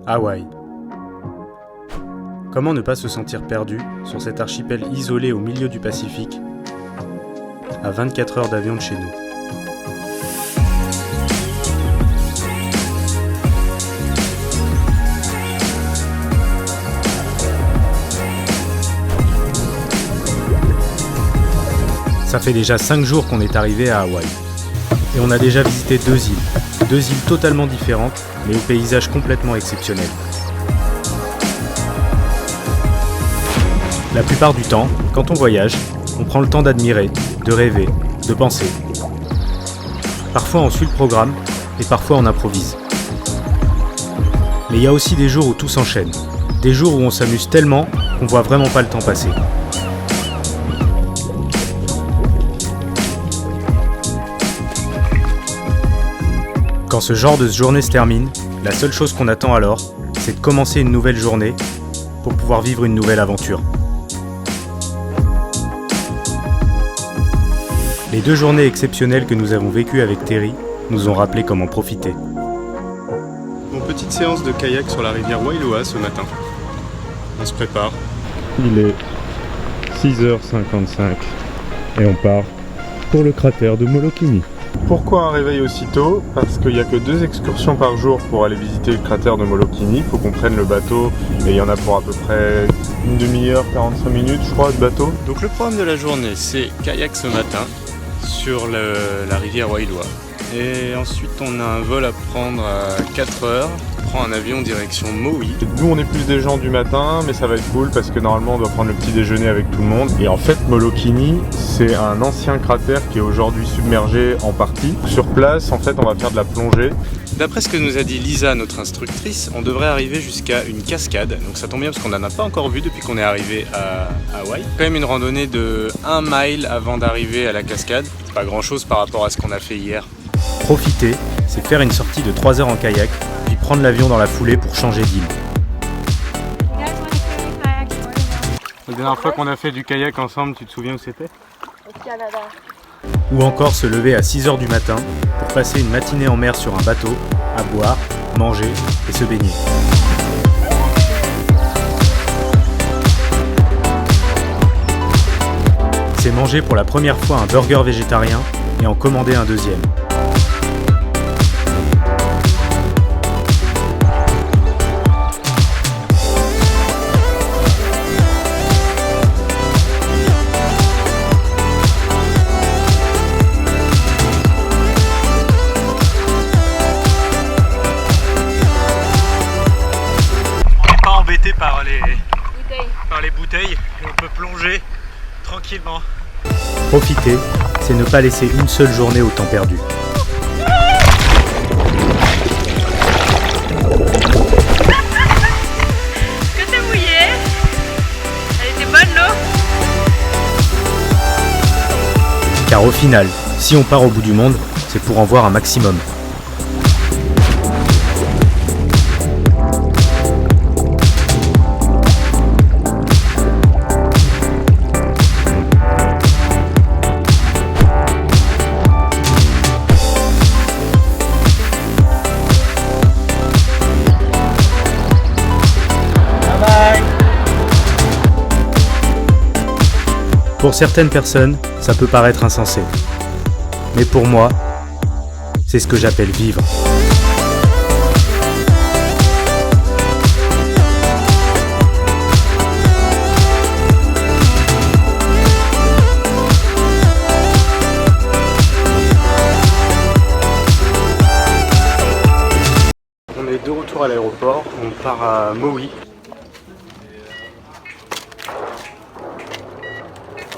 Hawaï. Comment ne pas se sentir perdu sur cet archipel isolé au milieu du Pacifique, à 24 heures d'avion de chez nous? Ça fait déjà 5 jours qu'on est arrivé à Hawaï. Et on a déjà visité 2 îles. 2 îles totalement différentes, mais au paysage complètement exceptionnel. La plupart du temps, quand on voyage, on prend le temps d'admirer, de rêver, de penser. Parfois on suit le programme, et parfois on improvise. Mais il y a aussi des jours où tout s'enchaîne. Des jours où on s'amuse tellement qu'on voit vraiment pas le temps passer. Quand ce genre de journée se termine, la seule chose qu'on attend alors, c'est de commencer une nouvelle journée pour pouvoir vivre une nouvelle aventure. Les 2 journées exceptionnelles que nous avons vécues avec Terry nous ont rappelé comment profiter. Bon, petite séance de kayak sur la rivière Wailoa ce matin. On se prépare. Il est 6h55 et on part pour le cratère de Molokini. Pourquoi un réveil aussitôt? Parce qu'il n'y a que 2 excursions par jour pour aller visiter le cratère de Molokini. Il faut qu'on prenne le bateau et il y en a pour à peu près une demi-heure, 45 minutes je crois de bateau. Donc le programme de la journée c'est kayak ce matin sur la rivière Wailoa. Et ensuite on a un vol à prendre à 4 heures. On prend un avion direction Maui. Nous on est plus des gens du matin mais ça va être cool parce que normalement on doit prendre le petit déjeuner avec tout le monde. Et en fait Molokini c'est un ancien cratère qui est aujourd'hui submergé en partie. Sur place en fait on va faire de la plongée. D'après ce que nous a dit Lisa, notre instructrice, on devrait arriver jusqu'à une cascade. Donc ça tombe bien parce qu'on n'en a pas encore vu depuis qu'on est arrivé à Hawaï. Quand même une randonnée de 1 mile avant d'arriver à la cascade. C'est pas grand chose par rapport à ce qu'on a fait hier. Profiter, c'est faire une sortie de 3 heures en kayak, puis prendre l'avion dans la foulée pour changer d'île. La dernière fois qu'on a fait du kayak ensemble, tu te souviens où c'était? Au Canada. Ou encore se lever à 6 heures du matin pour passer une matinée en mer sur un bateau, à boire, manger et se baigner. C'est manger pour la première fois un burger végétarien et en commander un deuxième. Par les bouteilles et on peut plonger tranquillement. Profiter, c'est ne pas laisser une seule journée au temps perdu. Que t'es mouillée? Elle était bonne l'eau? Car au final, si on part au bout du monde, c'est pour en voir un maximum. Pour certaines personnes, ça peut paraître insensé. Mais pour moi, c'est ce que j'appelle vivre. On est de retour à l'aéroport, on part à Maui